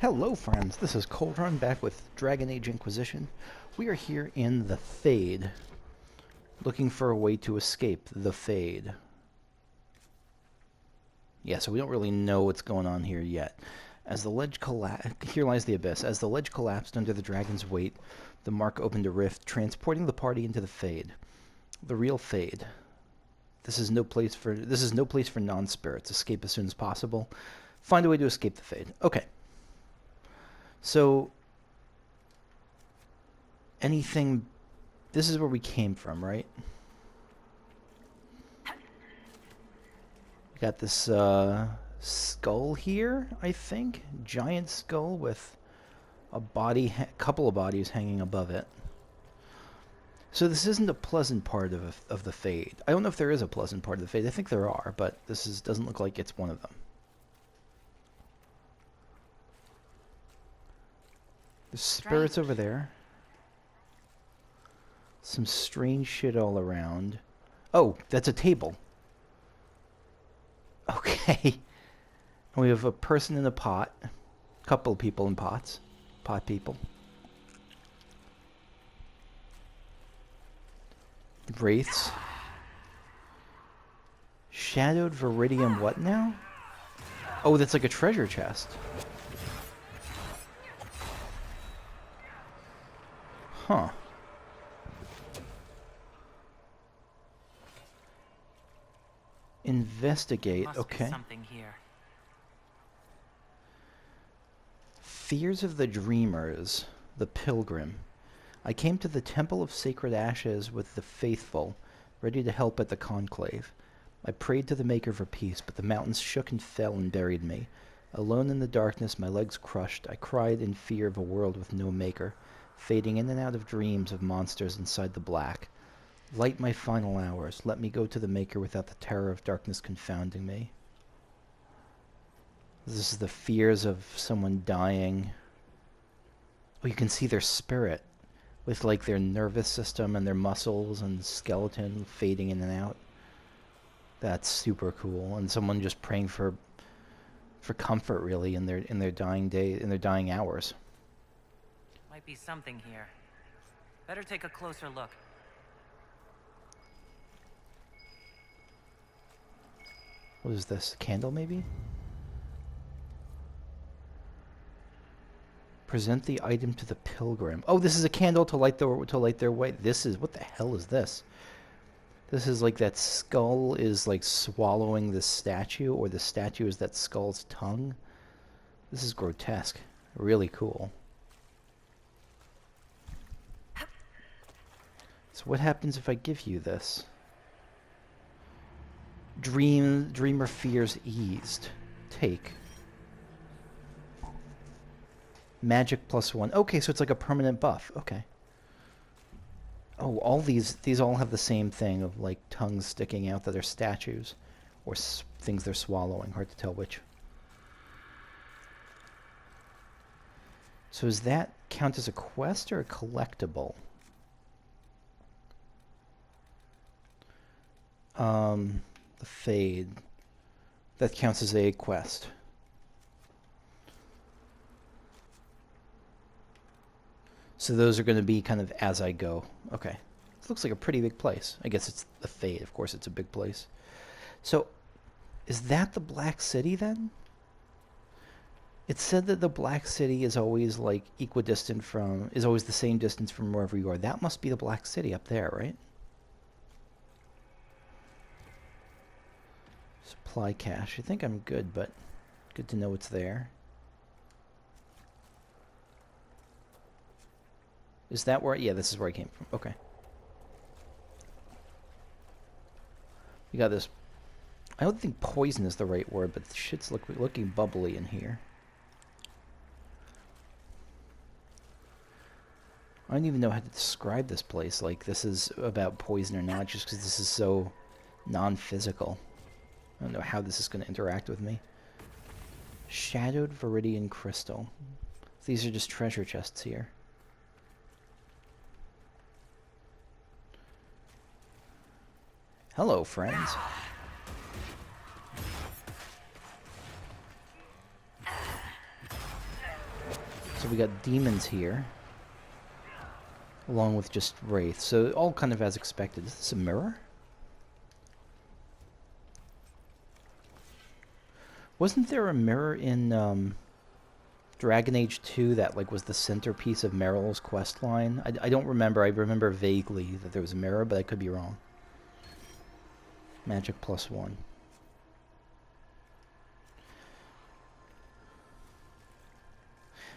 Hello friends, this is Cold Run back with Dragon Age Inquisition. We are here in the Fade, looking for a way to escape the Fade. Yeah, so we don't really know what's going on here yet. As the ledge here lies the abyss. As the ledge collapsed under the dragon's weight, the mark opened a rift, transporting the party into the Fade. The real Fade. This is no place for non-spirits. Escape as soon as possible. Find a way to escape the Fade. Okay. So, anything... This is where we came from, right? We got this skull here, I think. Giant skull with a couple of bodies hanging above it. So this isn't a pleasant part of the Fade. I don't know if there is a pleasant part of the Fade. I think there are, but doesn't look like it's one of them. There's spirits over there. Some strange shit all around. Oh, that's a table. Okay. We have a person in a pot. A couple of people in pots. Pot people. Wraiths. Shadowed Viridium what now? Oh, that's like a treasure chest. Huh. Investigate. Okay. Something here. Fears of the Dreamers, the Pilgrim. I came to the Temple of Sacred Ashes with the faithful, ready to help at the conclave. I prayed to the Maker for peace, but the mountains shook and fell and buried me. Alone in the darkness, my legs crushed, I cried in fear of a world with no Maker, fading in and out of dreams of monsters inside the black. Light my final hours. Let me go to the Maker without the terror of darkness confounding me. This is the fears of someone dying. Oh, you can see their spirit with like their nervous system and their muscles and skeleton fading in and out. That's super cool. And someone just praying for comfort really in their dying hours. Might be something here. Better take a closer look. What is this? A candle, maybe? Present the item to the pilgrim. Oh, this is a candle to light their way. This is... What the hell is this? This is like that skull is like swallowing the statue, or the statue is that skull's tongue. This is grotesque. Really cool. So what happens if I give you this? Dreamer fears eased. Take. Magic +1. Okay, so it's like a permanent buff. Okay. Oh, all these all have the same thing of like tongues sticking out that are statues, or things they're swallowing. Hard to tell which. So does that count as a quest or a collectible? The Fade. That counts as a quest. So those are going to be kind of as I go. Okay. This looks like a pretty big place. I guess it's the Fade. Of course, it's a big place. So, is that the Black City then? It said that the Black City is always like is always the same distance from wherever you are. That must be the Black City up there, right? Supply cache. I think I'm good, but good to know it's there. Is that where... Yeah, this is where I came from. Okay. We got this... I don't think poison is the right word, but the shit's looking bubbly in here. I don't even know how to describe this place. Like, this is about poison or not, just because this is so non-physical. I don't know how this is going to interact with me. Shadowed Viridian Crystal. These are just treasure chests here. Hello, friends. So we got demons here, along with just wraiths. So all kind of as expected. Is this a mirror? Wasn't there a mirror in Dragon Age 2 that like was the centerpiece of Meryl's quest line? I don't remember. I remember vaguely that there was a mirror, but I could be wrong. Magic +1.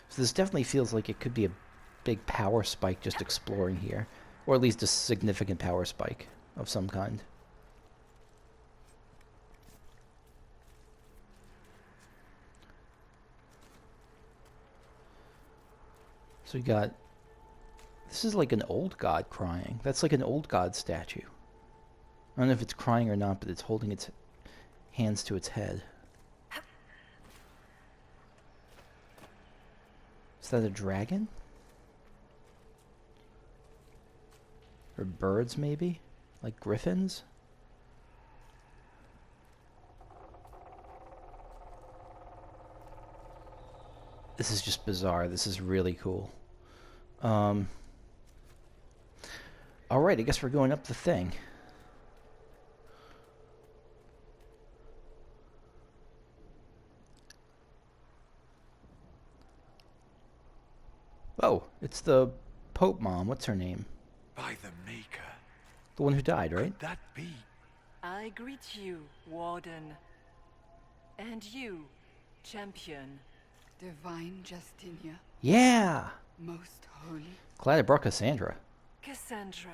So this definitely feels like it could be a big power spike just exploring here. Or at least a significant power spike of some kind. So we got... This is like an old god crying. That's like an old god statue. I don't know if it's crying or not, but it's holding its hands to its head. Is that a dragon? Or birds, maybe? Like griffins? This is just bizarre. This is really cool. Alright, I guess we're going up the thing. Oh, it's the Pope Mom. What's her name? By the Maker. The one who died, right? Could that be? I greet you, Warden. And you, Champion. Divine Justinia, Yeah! most holy. Glad I brought Cassandra. Cassandra.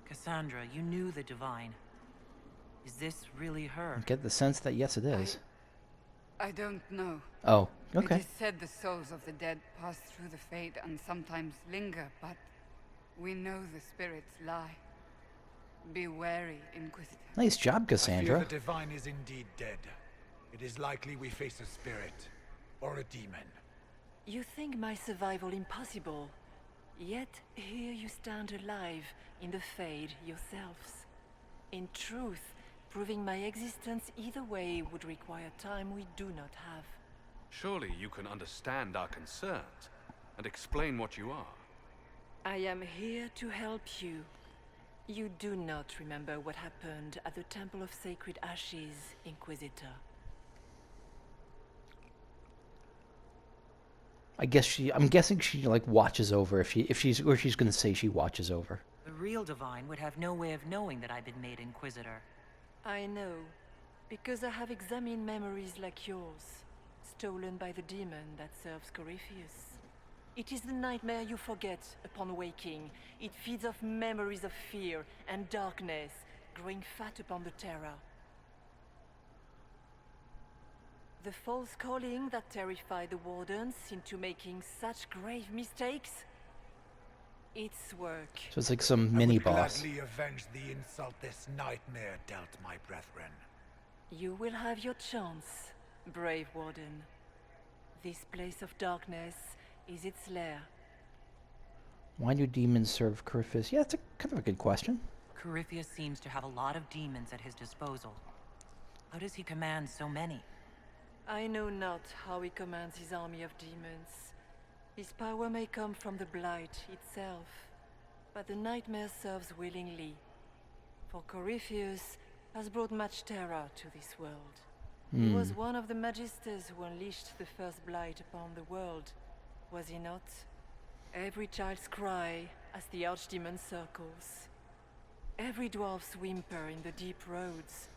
Cassandra, you knew the Divine. Is this really her? I get the sense that yes, it is. I don't know. Oh, It okay. is said the souls of the dead pass through the Fade and sometimes linger, but we know the spirits lie. Be wary, Inquisitor. Nice job, I Cassandra. fear the Divine is indeed dead. It is likely we face a spirit. Or a demon. You think my survival impossible, yet here you stand alive in the Fade yourselves. In truth, proving my existence either way would require time we do not have. Surely you can understand our concerns and explain what you are. I am here to help you. You do not remember what happened at the Temple of Sacred Ashes, Inquisitor. I'm guessing she like watches over if she's gonna say she watches over. The real Divine would have no way of knowing that I've been made Inquisitor. I know, because I have examined memories like yours, stolen by the demon that serves Corypheus. It is the nightmare you forget upon waking. It feeds off memories of fear and darkness, growing fat upon the terror. The false calling that terrified the Wardens into making such grave mistakes? Its work. So it's like some I mini would boss. gladly avenge the insult this nightmare dealt my brethren. You will have your chance, brave Warden. This place of darkness is its lair. Why do demons serve Corypheus? Yeah, that's a kind of a good question. Corypheus seems to have a lot of demons at his disposal. How does he command so many? I know not how he commands his army of demons. His power may come from the Blight itself, but the nightmare serves willingly. For Corypheus has brought much terror to this world. He was one of the Magisters who unleashed the first Blight upon the world, was he not? Every child's cry as the Archdemon circles. Every dwarf's whimper in the deep roads.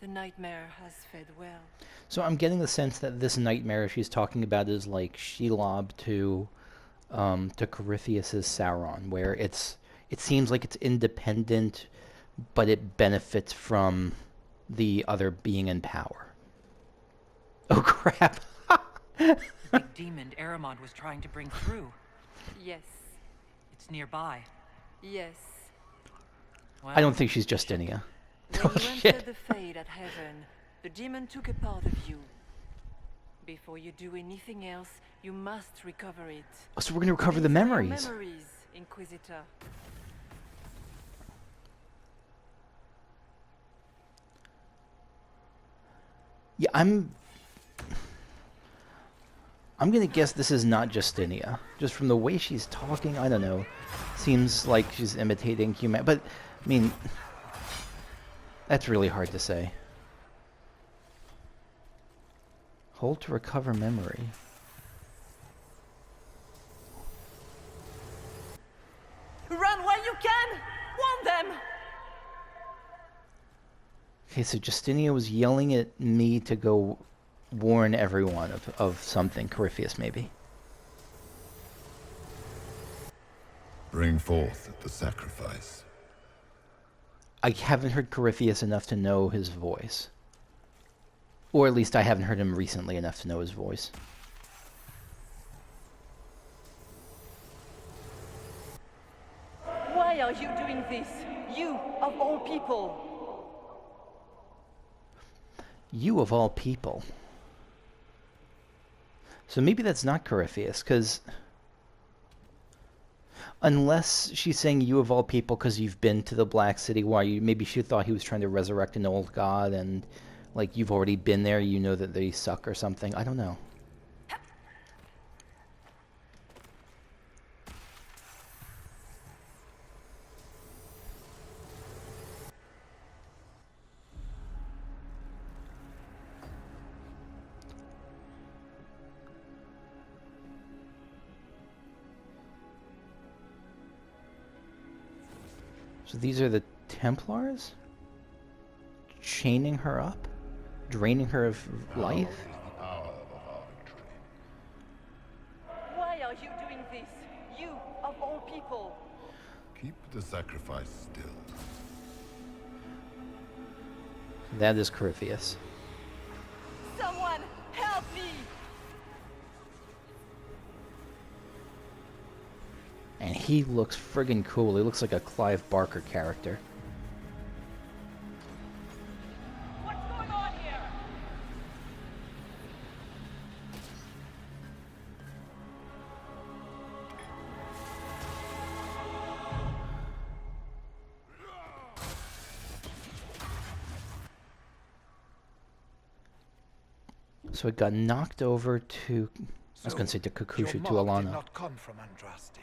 The nightmare has fed well. So I'm getting the sense that this nightmare she's talking about is like Shelob to Corypheus's Sauron, where it seems like it's independent, but it benefits from the other being in power. Oh crap! The big demon Aramond was trying to bring through. Yes, It's nearby. yes. Well, I don't think she's Justinia. When you entered the Fade at Heaven, the demon took a part of you. Before you do anything else, you must recover it. Oh, so we're gonna recover the These are your memories. Memories, Inquisitor. Yeah, I'm gonna guess this is not Justinia. Just from the way she's talking, I don't know. Seems like she's imitating human, but I mean, that's really hard to say. Hold to recover memory. Run while you can! Warn them! Okay, so Justinia was yelling at me to go warn everyone of something. Corypheus, maybe. Bring forth the sacrifice. I haven't heard Corypheus enough to know his voice. Or at least I haven't heard him recently enough to know his voice. Why are you doing this? You, of all people! You of all people. So maybe that's not Corypheus, because... Unless she's saying you of all people because you've been to the Black City, why you maybe she thought he was trying to resurrect an old god and like you've already been there, you know that they suck or something. I don't know. So these are the Templars? Chaining her up? Draining her of life? Why are you doing this? You, of all people! Keep the sacrifice still. That is Corypheus. Someone, help me! And he looks friggin' cool. He looks like a Clive Barker character. What's going on here? So it got knocked over to... I was going to say to Kakusha, to your mark did Alana. not come from Andraste.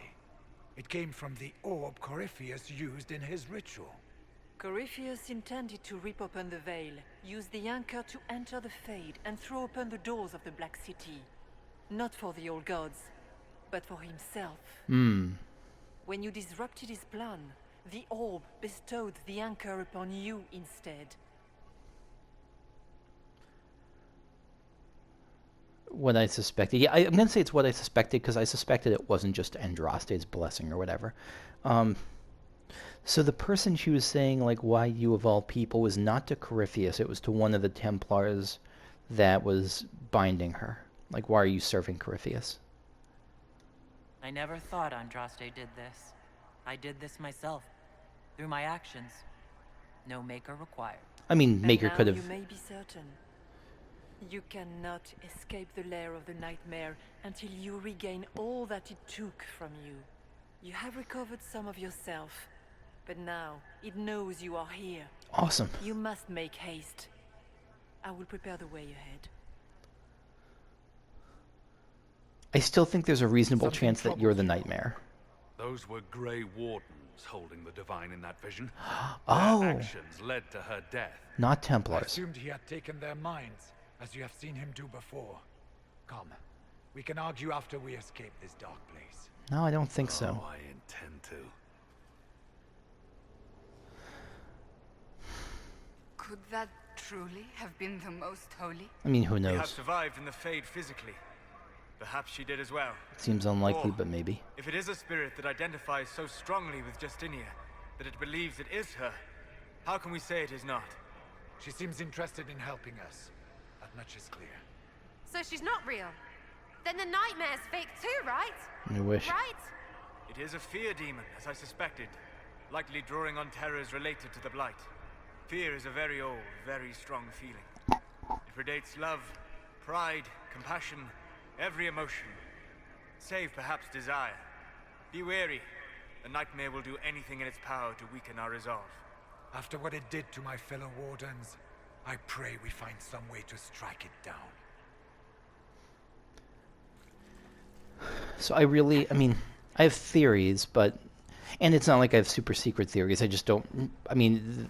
It came from the orb Corypheus used in his ritual. Corypheus intended to rip open the veil, use the anchor to enter the Fade, and throw open the doors of the Black City. Not for the old gods, but for himself. When you disrupted his plan, the orb bestowed the anchor upon you instead. What I suspected. Yeah, I'm going to say it's what I suspected because I suspected it wasn't just Andraste's blessing or whatever. So the person she was saying, like, why you of all people, was not to Corypheus. It was to one of the Templars that was binding her. Like, why are you serving Corypheus? I never thought Andraste did this. I did this myself, through my actions. No maker required. I mean, And Maker now could have... you may be certain. You cannot escape the lair of the nightmare until you regain all that it took from you. You have recovered some of yourself, but now it knows you are here. Awesome. You must make haste. I will prepare the way ahead. I still think there's a reasonable Something chance that you're the troubles you. nightmare. Those were Grey Wardens holding the Divine in that vision. Oh. Their actions led to her death. Not I Templars. assumed he had taken their minds, as you have seen him do before. Come, we can argue after we escape this dark place. No, I don't think so. Oh, I intend to. Could that truly have been the most holy? I mean, who We have knows? survived in the Fade physically. Perhaps she did as well. Seems unlikely, Or, but maybe. if it is a spirit that identifies so strongly with Justinia that it believes it is her, how can we say it is not? She seems interested in helping us. That much is clear. So she's not real. Then the nightmare's fake too, right? I wish. Right? It is a fear demon, as I suspected, likely drawing on terrors related to the Blight. Fear is a very old, very strong feeling. It predates love, pride, compassion, every emotion, save perhaps desire. Be wary. The nightmare will do anything in its power to weaken our resolve. After what it did to my fellow wardens, I pray we find some way to strike it down. So I mean, I have theories, but, and it's not like I have super secret theories. I just don't. I mean,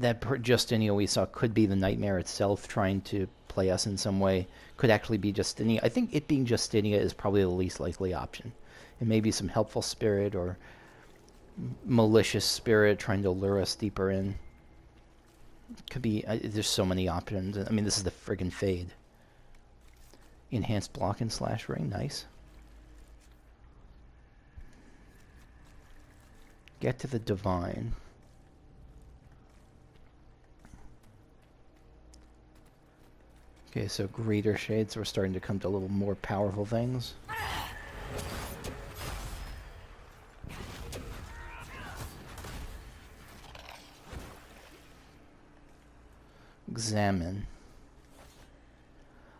Justinia we saw could be the nightmare itself, trying to play us in some way. Could actually be Justinia. I think it being Justinia is probably the least likely option. It may be some helpful spirit or malicious spirit trying to lure us deeper in. Could be. There's so many options. I mean, this is the friggin' Fade. Enhanced block and slash ring, nice. Get to the divine. Okay, so greater shades, we're starting to come to a little more powerful things. Examine.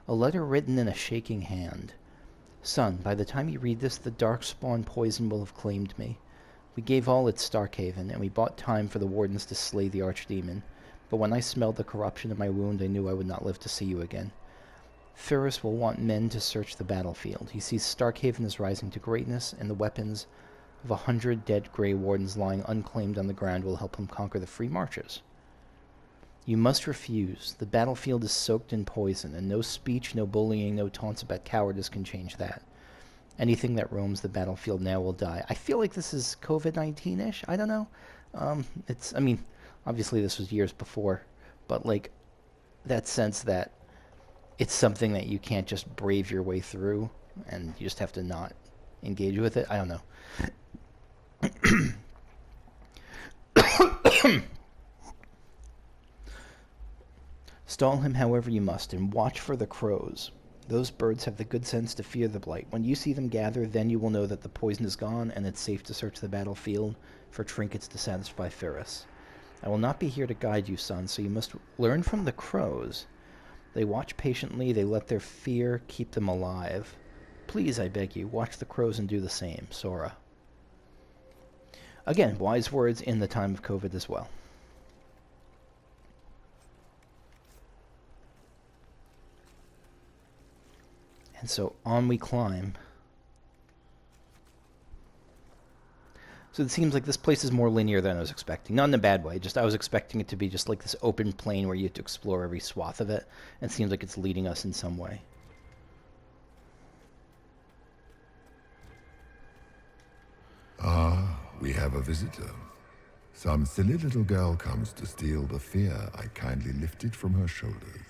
A letter written in a shaking hand. Son, by the time you read this, the darkspawn poison will have claimed me. We gave all at Starkhaven, and we bought time for the wardens to slay the archdemon. But when I smelled the corruption in my wound, I knew I would not live to see you again. Ferris will want men to search the battlefield. He sees Starkhaven is rising to greatness, and the weapons of 100 dead Grey Wardens lying unclaimed on the ground will help him conquer the Free Marches. You must refuse. The battlefield is soaked in poison, and no speech, no bullying, no taunts about cowardice can change that. Anything that roams the battlefield now will die. I feel like this is COVID-19-ish. I don't know. I mean, obviously this was years before, but like that sense that it's something that you can't just brave your way through, and you just have to not engage with it. I don't know. Stall him however you must, and watch for the crows. Those birds have the good sense to fear the blight. When you see them gather, then you will know that the poison is gone, and it's safe to search the battlefield for trinkets to satisfy Ferris. I will not be here to guide you, son, so you must learn from the crows. They watch patiently, they let their fear keep them alive. Please, I beg you, watch the crows and do the same. Sora. Again, wise words in the time of COVID as well. And so on we climb. So it seems like this place is more linear than I was expecting. Not in a bad way, just I was expecting it to be just like this open plain where you have to explore every swath of it. And it seems like it's leading us in some way. Ah, we have a visitor. Some silly little girl comes to steal the fear I kindly lifted from her shoulders.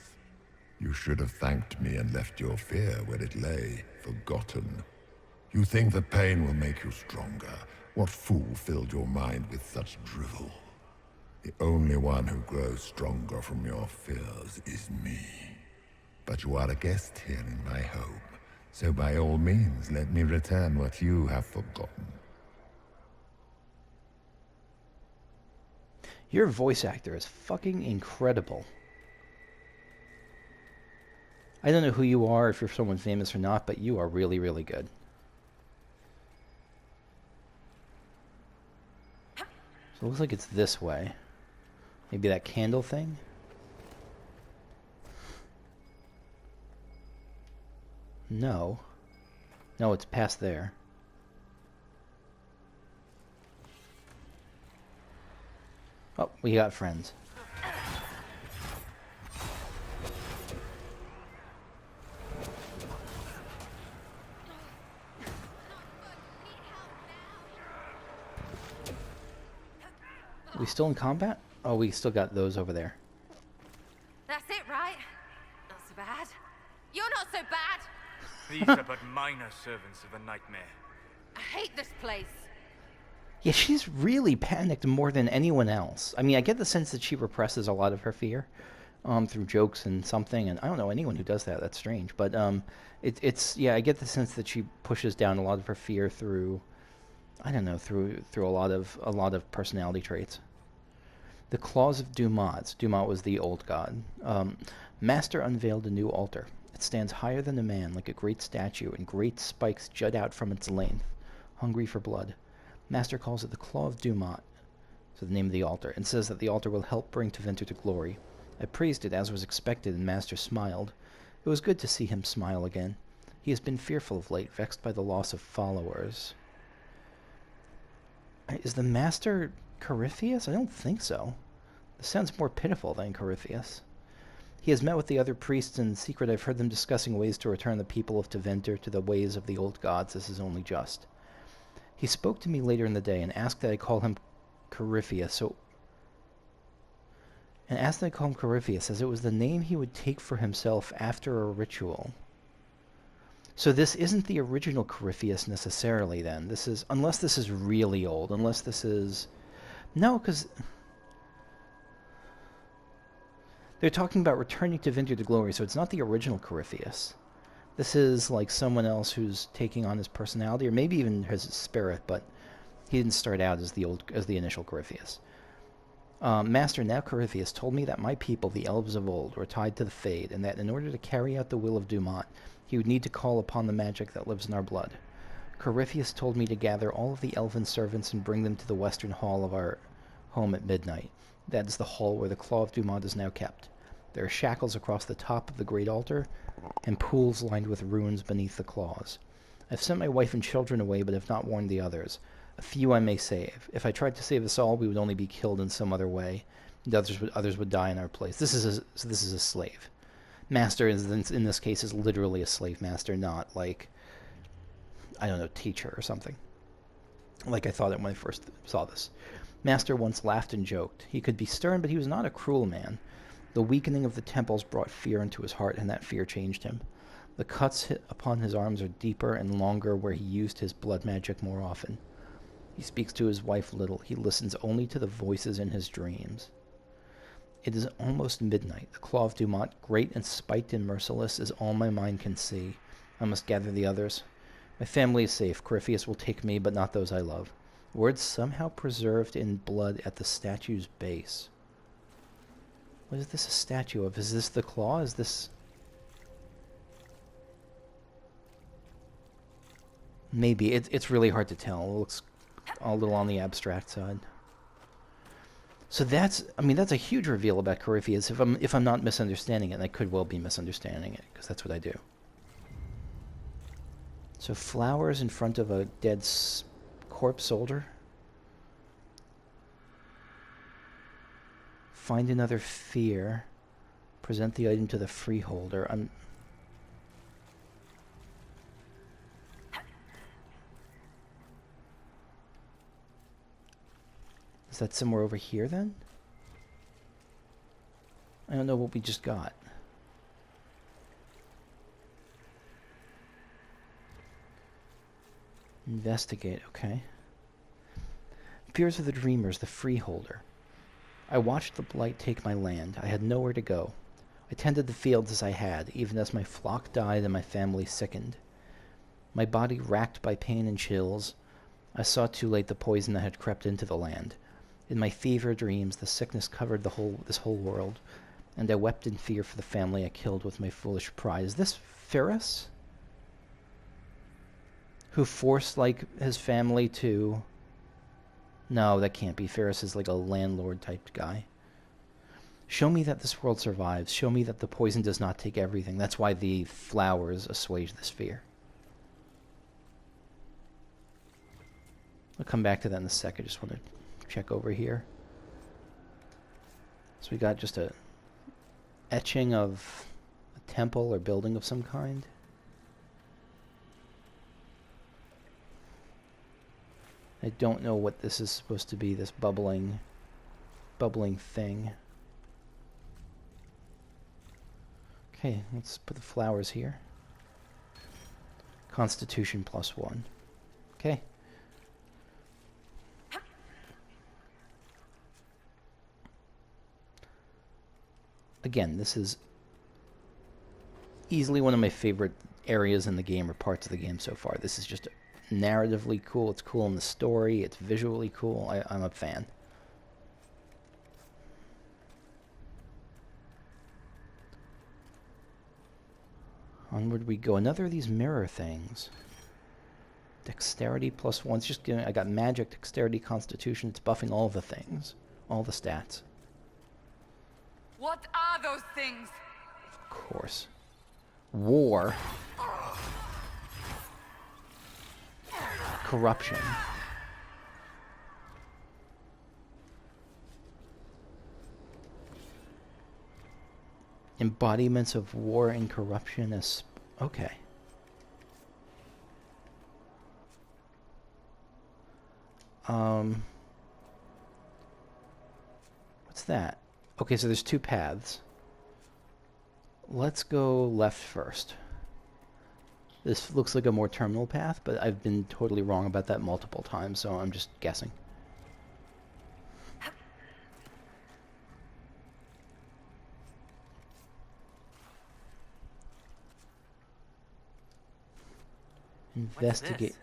You should have thanked me and left your fear where it lay, forgotten. You think the pain will make you stronger. What fool filled your mind with such drivel? The only one who grows stronger from your fears is me. But you are a guest here in my home, so by all means let me return what you have forgotten. Your voice actor is fucking incredible. I don't know who you are, if you're someone famous or not, but you are really, really good. So it looks like it's this way. Maybe that candle thing? No. No, it's past there. Oh, we got friends. Are we still in combat? Oh, we still got those over there. That's it, right? Not so bad. You're not so bad! These are but minor servants of the nightmare. I hate this place. Yeah, she's really panicked more than anyone else. I mean, I get the sense that she represses a lot of her fear through jokes and something, and I don't know anyone who does that. That's strange. But yeah, I get the sense that she pushes down a lot of her fear through, I don't know, through a lot of personality traits. The Claws of Dumat. Dumat was the old god. Master unveiled a new altar. It stands higher than a man, like a great statue, and great spikes jut out from its length, hungry for blood. Master calls it the Claw of Dumat, so the name of the altar, and says that the altar will help bring Tevinter to glory. I praised it as was expected, and Master smiled. It was good to see him smile again. He has been fearful of late, vexed by the loss of followers. Is the Master Corypheus? I don't think so. This sounds more pitiful than Corypheus. He has met with the other priests in secret. I've heard them discussing ways to return the people of Tevinter to the ways of the old gods. This is only just. He spoke to me later in the day and asked that I call him Corypheus, as it was the name he would take for himself after a ritual. So this isn't the original Corypheus necessarily, then. This is, unless this is really old, unless this is... No, because... They're talking about returning to Tevinter to glory, so it's not the original Corypheus. This is like someone else who's taking on his personality, or maybe even his spirit, but he didn't start out as the initial Corypheus. Master, now Corypheus, told me that my people, the elves of old, were tied to the Fade, and that in order to carry out the will of Dumont, he would need to call upon the magic that lives in our blood. Corypheus told me to gather all of the elven servants and bring them to the western hall of our home at midnight. That is the hall where the Claw of Dumont is now kept. There are shackles across the top of the great altar, and pools lined with runes beneath the claws. I've sent my wife and children away, but have not warned the others. A few I may save. If I tried to save us all, we would only be killed in some other way, and others would die in our place. This is a slave. Master in this case is literally a slave master, not like, I don't know, teacher or something. Like I thought it when I first saw this. Master once laughed and joked. He could be stern, but he was not a cruel man. The weakening of the temples brought fear into his heart, and that fear changed him. The cuts upon his arms are deeper and longer where he used his blood magic more often. He speaks to his wife little. He listens only to the voices in his dreams. It is almost midnight. The Claw of Dumont, great and spiked and merciless, is all my mind can see. I must gather the others. My family is safe. Corypheus will take me, but not those I love. Words somehow preserved in blood at the statue's base. What is this a statue of? Is this the claw? Is this... Maybe. It's really hard to tell. It looks a little on the abstract side. So that's a huge reveal about Corypheus if I'm not misunderstanding it, and I could well be misunderstanding it, because that's what I do. So flowers in front of a dead corpse soldier. Find another fear. Present the item to the freeholder. Is that somewhere over here then? I don't know what we just got. Investigate, okay. Fears of the Dreamers, the freeholder. I watched the blight take my land. I had nowhere to go. I tended the fields as I had, even as my flock died and my family sickened. My body racked by pain and chills, I saw too late the poison that had crept into the land. In my fever dreams, the sickness covered this whole world, and I wept in fear for the family I killed with my foolish pride. Is this Ferris? Who forced, like, his family to... No, that can't be. Ferris is like a landlord-type guy. Show me that this world survives. Show me that the poison does not take everything. That's why the flowers assuage this fear. I'll come back to that in a sec. I just want to check over here. So we got just a etching of a temple or building of some kind. I don't know what this is supposed to be, this bubbling thing. Okay, let's put the flowers here. Constitution +1. Okay. Again, this is easily one of my favorite areas in the game or parts of the game so far. This is just narratively cool. It's cool in the story. It's visually cool. I'm a fan. Onward we go. Another of these mirror things. Dexterity +1. It's just giving, I got magic, dexterity, constitution. It's buffing all the things. All the stats. What What are those things? Of course. War. Corruption. Embodiments of war and corruption as... Okay. What's that? Okay, so there's two paths. Let's go left first. This looks like a more terminal path, but I've been totally wrong about that multiple times, so I'm just guessing. Investigate.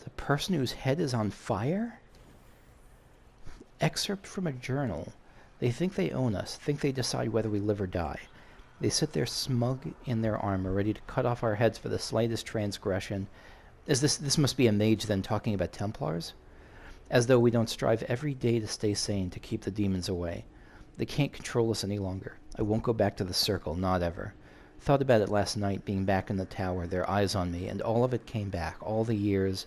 The person whose head is on fire? Excerpt from a journal. They think they own us, think they decide whether we live or die. They sit there smug in their armor, ready to cut off our heads for the slightest transgression. This must be a mage then talking about Templars? As though we don't strive every day to stay sane, to keep the demons away. They can't control us any longer. I won't go back to the circle, not ever. Thought about it last night, being back in the tower, their eyes on me, and all of it came back. All the years,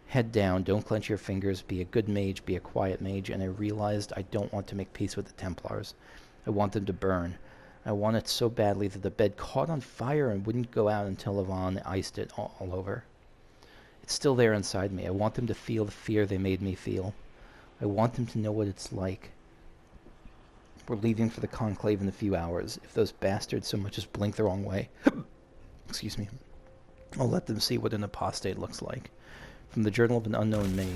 head down, don't clench your fingers, be a good mage, be a quiet mage, and I realized I don't want to make peace with the Templars. I want them to burn. I want it so badly that the bed caught on fire and wouldn't go out until Yvonne iced it all over. It's still there inside me. I want them to feel the fear they made me feel. I want them to know what it's like. We're leaving for the conclave in a few hours. If those bastards so much as blink the wrong way, excuse me, I'll let them see what an apostate looks like. From the Journal of an Unknown Mage.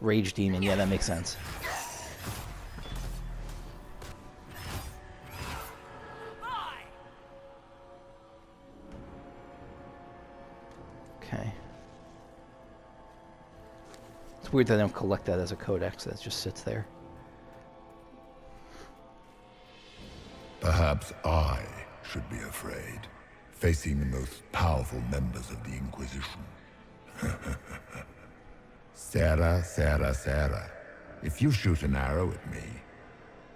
Rage Demon, yeah, that makes sense. Okay. It's weird that I don't collect that as a codex, that just sits there. Perhaps I should be afraid, facing the most powerful members of the Inquisition. Sarah, Sarah, Sarah, if you shoot an arrow at me,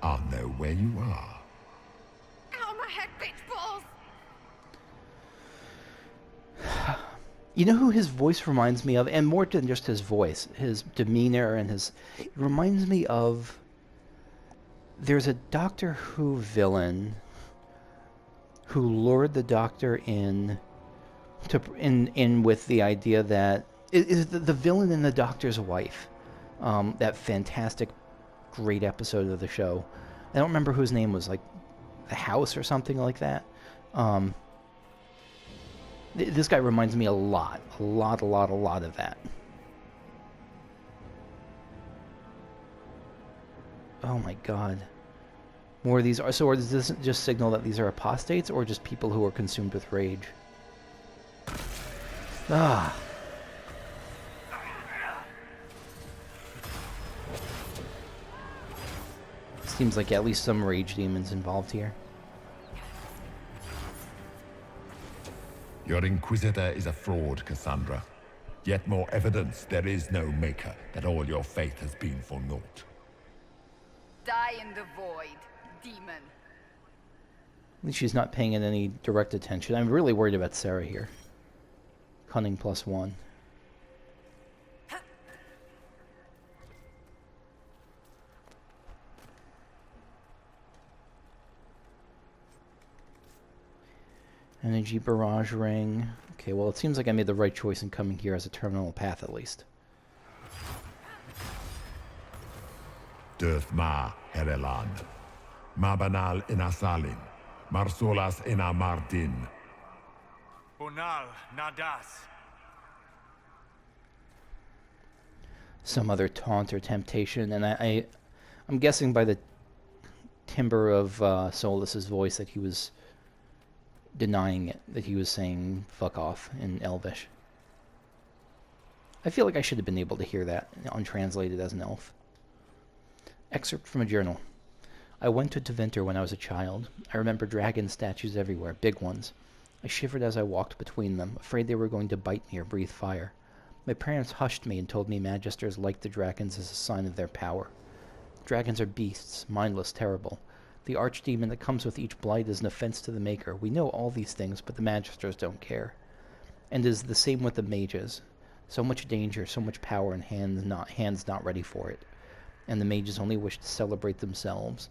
I'll know where you are. Ow, my head, bitch balls! You know who his voice reminds me of? And more than just his voice, his demeanor and his... It reminds me of... There's a Doctor Who villain who lured the Doctor in with the idea that... Is the villain in The Doctor's Wife. That fantastic, great episode of the show. I don't remember who his name was, like The House or something like that. This guy reminds me a lot of that. Oh my god. More of these are... So does this just signal that these are apostates, or just people who are consumed with rage? Ah. Seems like at least some rage demons involved here. Your Inquisitor is a fraud, Cassandra. Yet more evidence there is no Maker, that all your faith has been for naught. Die in the void, demon. At least she's not paying it any direct attention. I'm really worried about Sarah here. Cunning +1. Energy barrage ring. Okay, well, it seems like I made the right choice in coming here as a terminal path, at least. Döth ma Herelan, Mabanal inasalin, Marsolas ina Mardin. Bonal Nadas. Some other taunt or temptation, and I'm guessing by the timbre of Solus's voice that he was denying it, that he was saying fuck off in Elvish. I feel like I should have been able to hear that untranslated as an elf. Excerpt from a journal. I went to Deventer when I was a child. I remember dragon statues everywhere, big ones. I shivered as I walked between them, afraid they were going to bite me or breathe fire. My parents hushed me and told me magisters liked the dragons as a sign of their power. Dragons are beasts, mindless, terrible. The archdemon that comes with each blight is an offense to the Maker. We know all these things, but the Magisters don't care. And it is the same with the mages. So much danger, so much power, and hands not ready for it. And the mages only wish to celebrate themselves.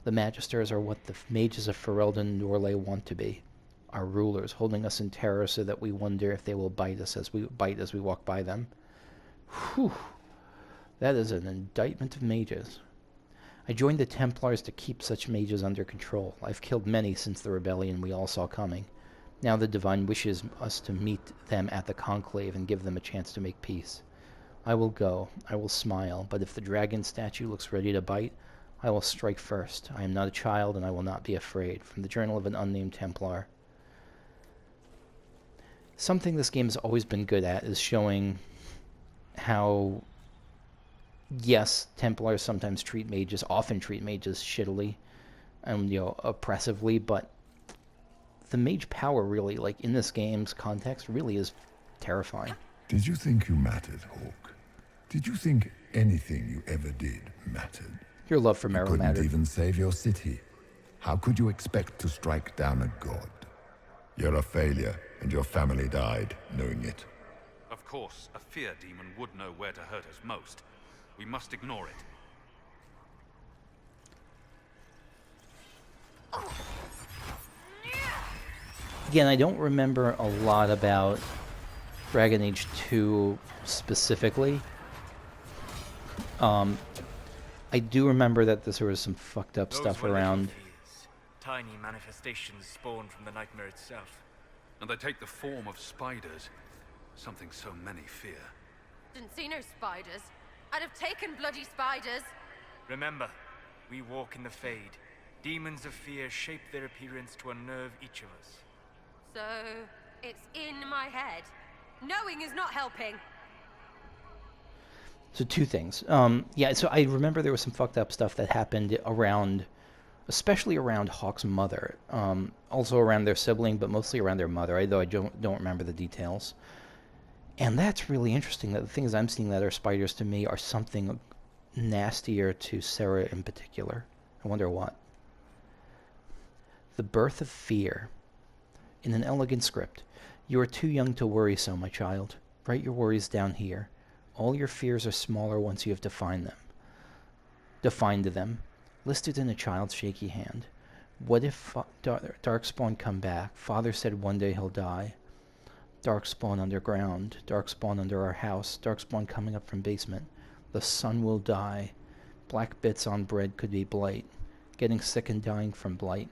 The Magisters are what the mages of Ferelden and Norlay want to be. Our rulers, holding us in terror so that we wonder if they will bite as we walk by them. Whew. That is an indictment of mages. I joined the Templars to keep such mages under control. I've killed many since the rebellion we all saw coming. Now the Divine wishes us to meet them at the Conclave and give them a chance to make peace. I will go. I will smile. But if the dragon statue looks ready to bite, I will strike first. I am not a child, and I will not be afraid. From the Journal of an Unnamed Templar. Something this game has always been good at is showing how, yes, Templars sometimes often treat mages shittily and, oppressively, but the mage power really, like, in this game's context, really is terrifying. Did you think you mattered, Hawk? Did you think anything you ever did mattered? Your love for Merrill You couldn't mattered. even save your city. How could you expect to strike down a god? You're a failure, and your family died knowing it. Of course, a fear demon would know where to hurt us most. We must ignore it. Again, I don't remember a lot about Dragon Age 2 specifically. I do remember that there was some fucked up Those stuff were little around. fears, tiny manifestations spawned from the nightmare itself. And they take the form of spiders. Something so many fear. Didn't see no spiders. I'd have taken bloody spiders. Remember, we walk in the Fade. Demons of fear shape their appearance to unnerve each of us. So, it's in my head. Knowing is not helping. So two things. Yeah, so I remember there was some fucked up stuff that happened around, especially around Hawk's mother. Also around their sibling, but mostly around their mother, though I don't remember the details. And that's really interesting, that the things I'm seeing that are spiders to me are something nastier to Sarah in particular. I wonder what. The birth of fear. In an elegant script. You are too young to worry so, my child. Write your worries down here. All your fears are smaller once you have defined them. Listed in a child's shaky hand. What if Darkspawn come back? Father said one day he'll die. Darkspawn underground. Darkspawn under our house. Darkspawn coming up from basement. The sun will die. Black bits on bread could be blight. Getting sick and dying from blight.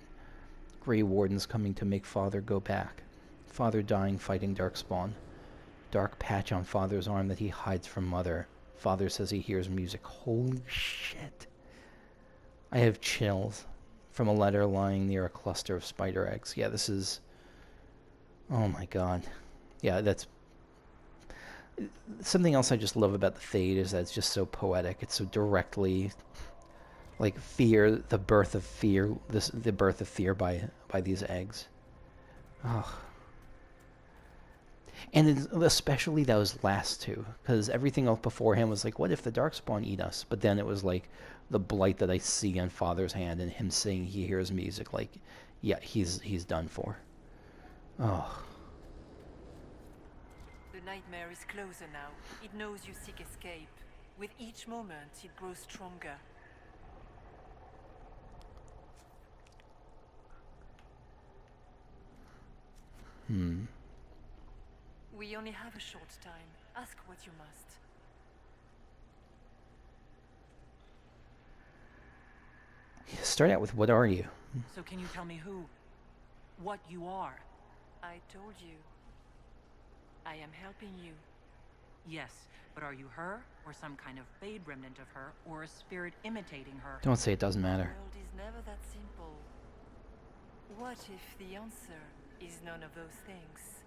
Grey Wardens coming to make Father go back. Father dying fighting Darkspawn. Dark patch on Father's arm that he hides from Mother. Father says he hears music. Holy shit. I have chills from a letter lying near a cluster of spider eggs. Yeah, this is... Oh my god. Yeah, that's... Something else I just love about the Fade is that it's just so poetic. It's so directly... Like fear, the birth of fear, the birth of fear by these eggs. Oh. And especially those last two, because everything else beforehand was like, what if the Darkspawn eat us? But then it was like the blight that I see on Father's hand and him saying he hears music. Like, yeah, he's done for. Oh. The nightmare is closer now. It knows you seek escape. With each moment, it grows stronger. We only have a short time. Ask what you must. Start out with, what are you? So can you tell me what you are? I told you. I am helping you. Yes, but are you her, or some kind of Fade remnant of her, or a spirit imitating her? Don't say it doesn't The matter. world is never that simple. What if the answer is none of those things?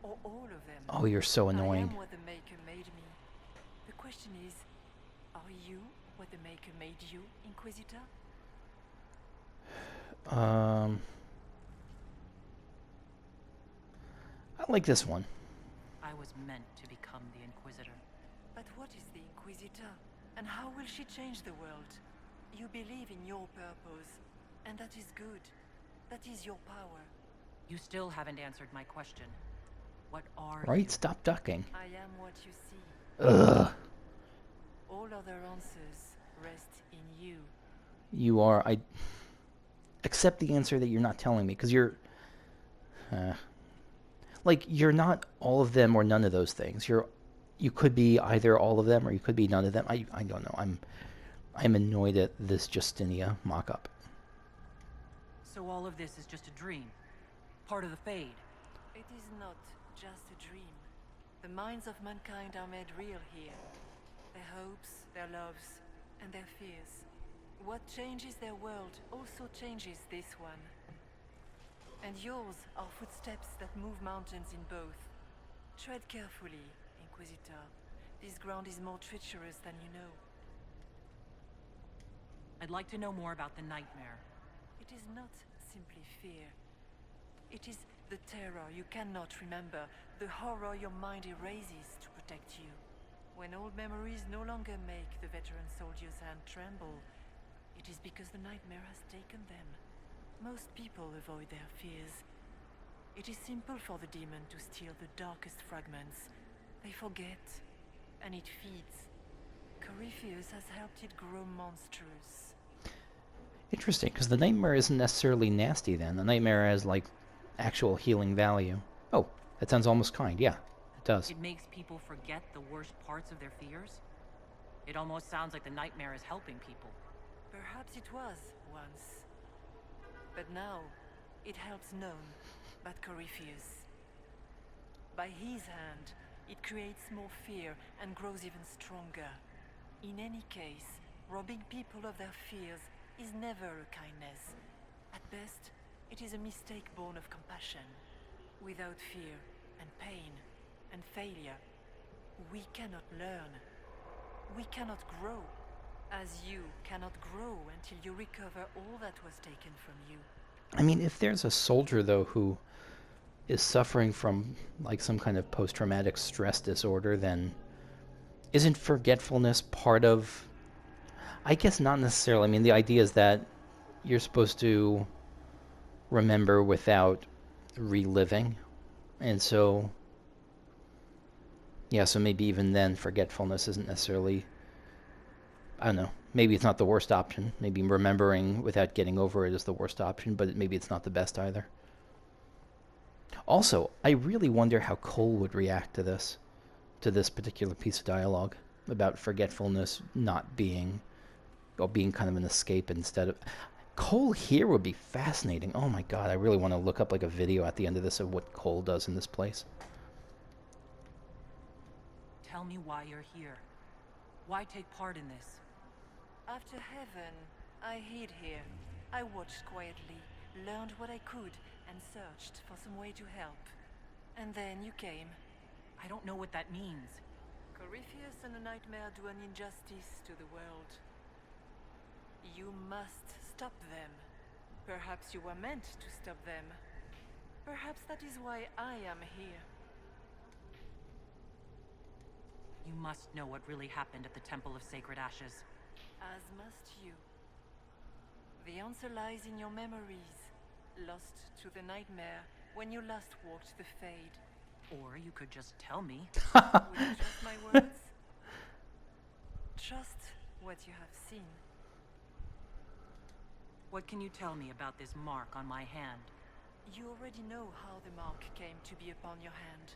Or all of them? Oh, you're so I annoying. am what the Maker made me. The question is, are you what the Maker made you, Inquisitor? I like this one. I was meant to become the Inquisitor. But what is the Inquisitor? And how will she change the world? You believe in your purpose, and that is good. That is your power. You still haven't answered my question. What are Right? you? Stop ducking. I am what you see. Ugh. All other answers rest in you. You are... I accept the answer that you're not telling me, because you're... like, you're not all of them or none of those things. You could be either all of them or you could be none of them. I don't know. I'm annoyed at this Justinia mock-up. So all of this is just a dream? Part of the Fade? It is not just a dream. The minds of mankind are made real here. Their hopes, their loves, and their fears. What changes their world also changes this one. And yours are footsteps that move mountains in both. Tread carefully, Inquisitor. This ground is more treacherous than you know. I'd like to know more about the nightmare. It is not simply fear. It is the terror you cannot remember, the horror your mind erases to protect you. When old memories no longer make the veteran soldier's hand tremble, it is because the nightmare has taken them. Most people avoid their fears. It is simple for the demon to steal the darkest fragments. They forget, and it feeds. Corypheus has helped it grow monstrous. Interesting, because the nightmare isn't necessarily nasty then. The nightmare has, like, actual healing value. Oh, that sounds almost kind. Yeah, it does. It makes people forget the worst parts of their fears? It almost sounds like the nightmare is helping people. Perhaps it was once. But now, it helps none but Corypheus. By his hand, it creates more fear and grows even stronger. In any case, robbing people of their fears is never a kindness. At best, it is a mistake born of compassion. Without fear and pain and failure, we cannot learn. We cannot grow. As you cannot grow until you recover all that was taken from you. I mean, if there's a soldier, though, who is suffering from, like, some kind of post-traumatic stress disorder, then isn't forgetfulness part of... I guess not necessarily. I mean, the idea is that you're supposed to remember without reliving. And so... yeah, so maybe even then forgetfulness isn't necessarily... I don't know. Maybe it's not the worst option. Maybe remembering without getting over it is the worst option, but maybe it's not the best either. Also, I really wonder how Cole would react to this particular piece of dialogue about forgetfulness not being, or being kind of an escape instead of... Cole here would be fascinating. Oh my god, I really want to look up like a video at the end of this of what Cole does in this place. Tell me why you're here. Why take part in this? After heaven, I hid here. I watched quietly, learned what I could, and searched for some way to help. And then you came. I don't know what that means. Corypheus and the nightmare do an injustice to the world. You must stop them. Perhaps you were meant to stop them. Perhaps that is why I am here. You must know what really happened at the Temple of Sacred Ashes. As must you. The answer lies in your memories, lost to the nightmare when you last walked the Fade. Or you could just tell me. Would you trust my words? Trust what you have seen. What can you tell me about this mark on my hand? You already know how the mark came to be upon your hand.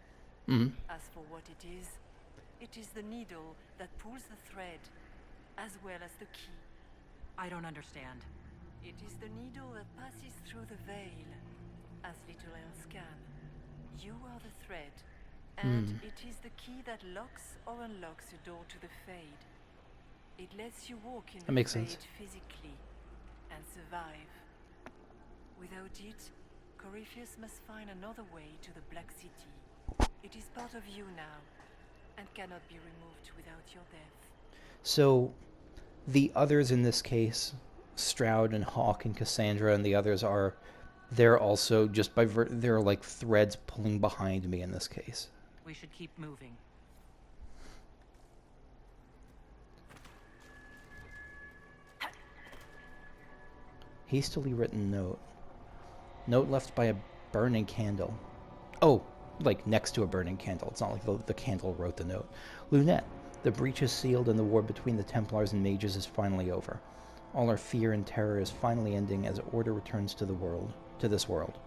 Mm-hmm. As for what it is the needle that pulls the thread, as well as the key. I don't understand. It is the needle that passes through the veil, as little else can. You are the thread, and it is the key that locks or unlocks a door to the Fade. It lets you walk in That the makes Fade sense. physically, and survive. Without it, Corypheus must find another way to the Black City. It is part of you now, and cannot be removed without your death. So, the others in this case, Stroud and Hawk and Cassandra and the others are... they're also just by they're like threads pulling behind me in this case. We should keep moving. Hastily written note. Note left by a burning candle. Oh, like next to a burning candle. It's not like the candle wrote the note. Lunette, the breach is sealed and the war between the Templars and mages is finally over. All our fear and terror is finally ending as order returns to this world.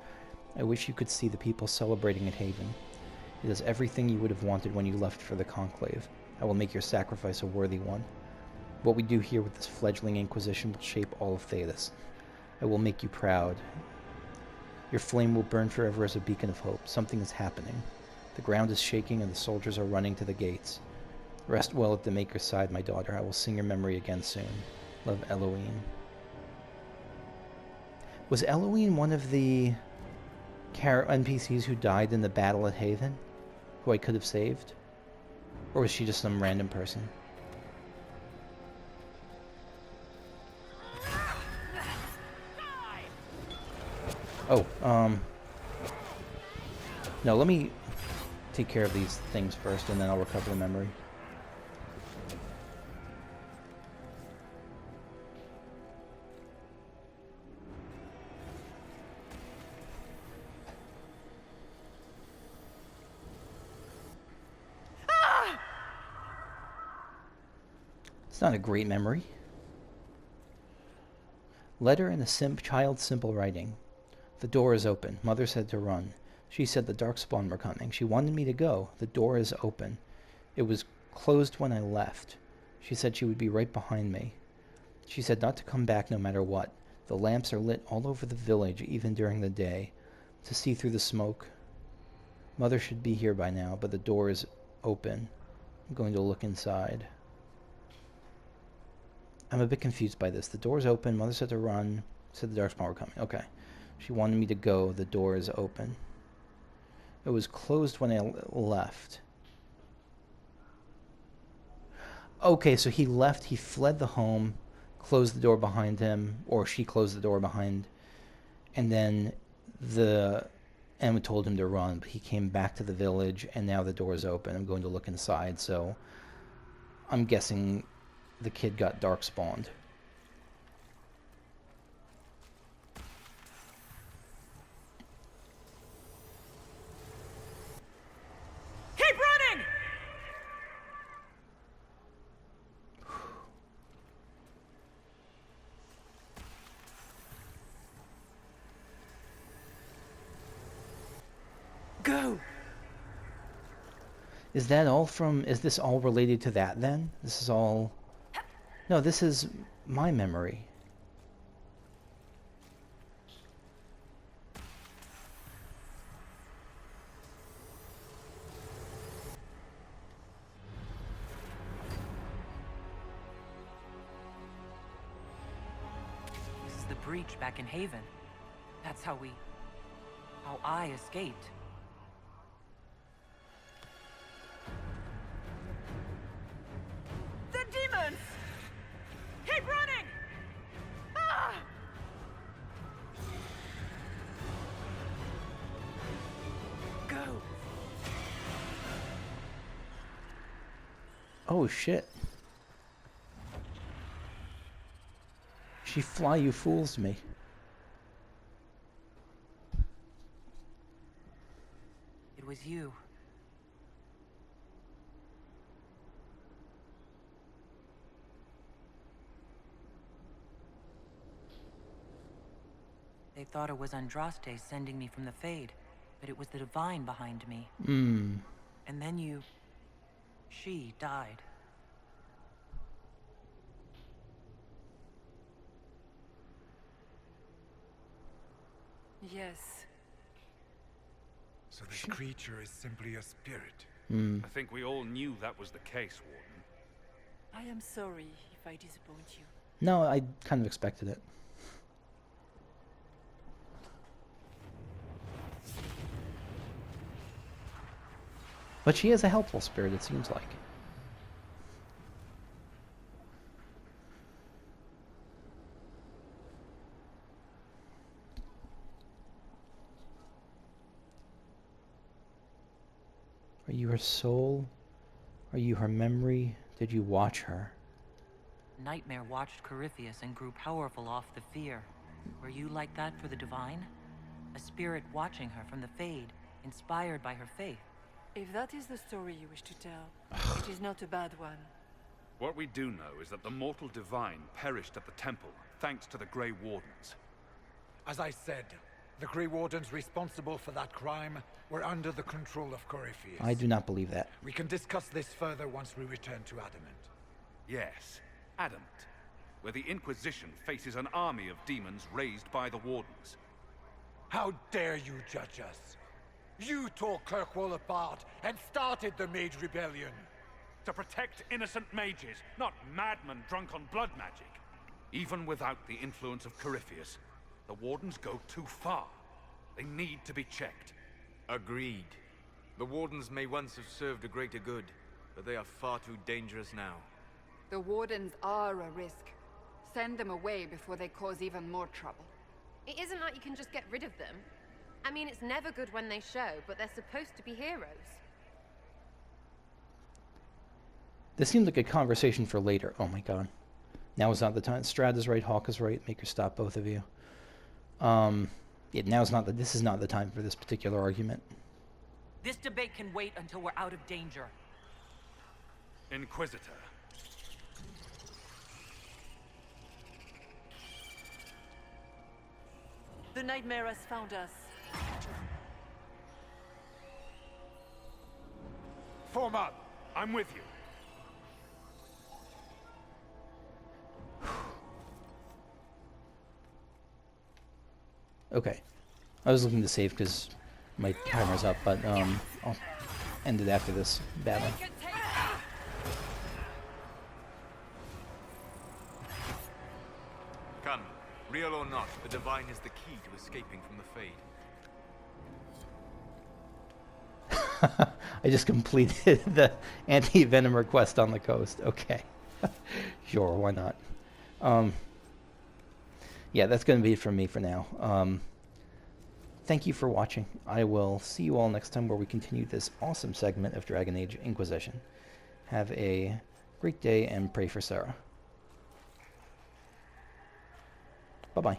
I wish you could see the people celebrating at Haven. It is everything you would have wanted when you left for the Conclave. I will make your sacrifice a worthy one. What we do here with this fledgling Inquisition will shape all of Thedas. I will make you proud. Your flame will burn forever as a beacon of hope. Something is happening. The ground is shaking and the soldiers are running to the gates. Rest well at the Maker's side, my daughter. I will sing your memory again soon. Love, Eloine. Was Eloine one of the NPCs who died in the battle at Haven? Who I could have saved? Or was she just some random person? Oh, no, let me take care of these things first, and then I'll recover the memory. It's not a great memory. Letter in a child's simple writing. The door is open. Mother said to run. She said the Darkspawn were coming. She wanted me to go. The door is open. It was closed when I left. She said she would be right behind me. She said not to come back no matter what. The lamps are lit all over the village, even during the day, to see through the smoke. Mother should be here by now, but the door is open. I'm going to look inside. I'm a bit confused by this. The door's open. Mother said to run. Said the Darkspawn were coming. Okay. She wanted me to go. The door is open. It was closed when I left. Okay, so he left. He fled the home, closed the door behind him, or she closed the door behind, and then Emma told him to run, but he came back to the village, and now the door is open. I'm going to look inside, so I'm guessing the kid got darkspawned. Keep running! Go! Is this all related to that then? This is all... No, this is my memory. This is the breach back in Haven. That's how I escaped. The demons! Keep running! Ah! Go! Oh shit. She fly you fools me. It was you. They thought it was Andraste sending me from the Fade, but it was the Divine behind me. Hmm. And then she died. Yes. So this creature is simply a spirit. I think we all knew that was the case, Warden. I am sorry if I disappoint you. No, I kind of expected it. But she is a helpful spirit, it seems like. Are you her soul? Are you her memory? Did you watch her? Nightmare watched Corypheus and grew powerful off the fear. Were you like that for the Divine? A spirit watching her from the Fade, inspired by her faith. If that is the story you wish to tell, it is not a bad one. What we do know is that the mortal Divine perished at the temple, thanks to the Grey Wardens. As I said, the Grey Wardens responsible for that crime were under the control of Corypheus. I do not believe that. We can discuss this further once we return to Adamant. Yes, Adamant, where the Inquisition faces an army of demons raised by the Wardens. How dare you judge us? You tore Kirkwall apart and started the Mage Rebellion. To protect innocent mages, not madmen drunk on blood magic. Even without the influence of Corypheus, the Wardens go too far. They need to be checked. Agreed. The Wardens may once have served a greater good, but they are far too dangerous now. The Wardens are a risk. Send them away before they cause even more trouble. It isn't like you can just get rid of them. I mean, it's never good when they show, but they're supposed to be heroes. This seems like a conversation for later. Oh my god. Now is not the time. Strad is right, Hawk is right. Make her stop, both of you. Yeah, this is not the time for this particular argument. This debate can wait until we're out of danger. Inquisitor. The nightmare has found us. Form up! I'm with you. Okay. I was looking to save because my timer's up, but I'll end it after this battle. Come, real or not, the Divine is the key to escaping from the Fade. I just completed the anti-venom request on the coast. Okay. Sure, why not? Yeah, that's going to be it from me for now. Thank you for watching. I will see you all next time where we continue this awesome segment of Dragon Age Inquisition. Have a great day and pray for Sarah. Bye-bye.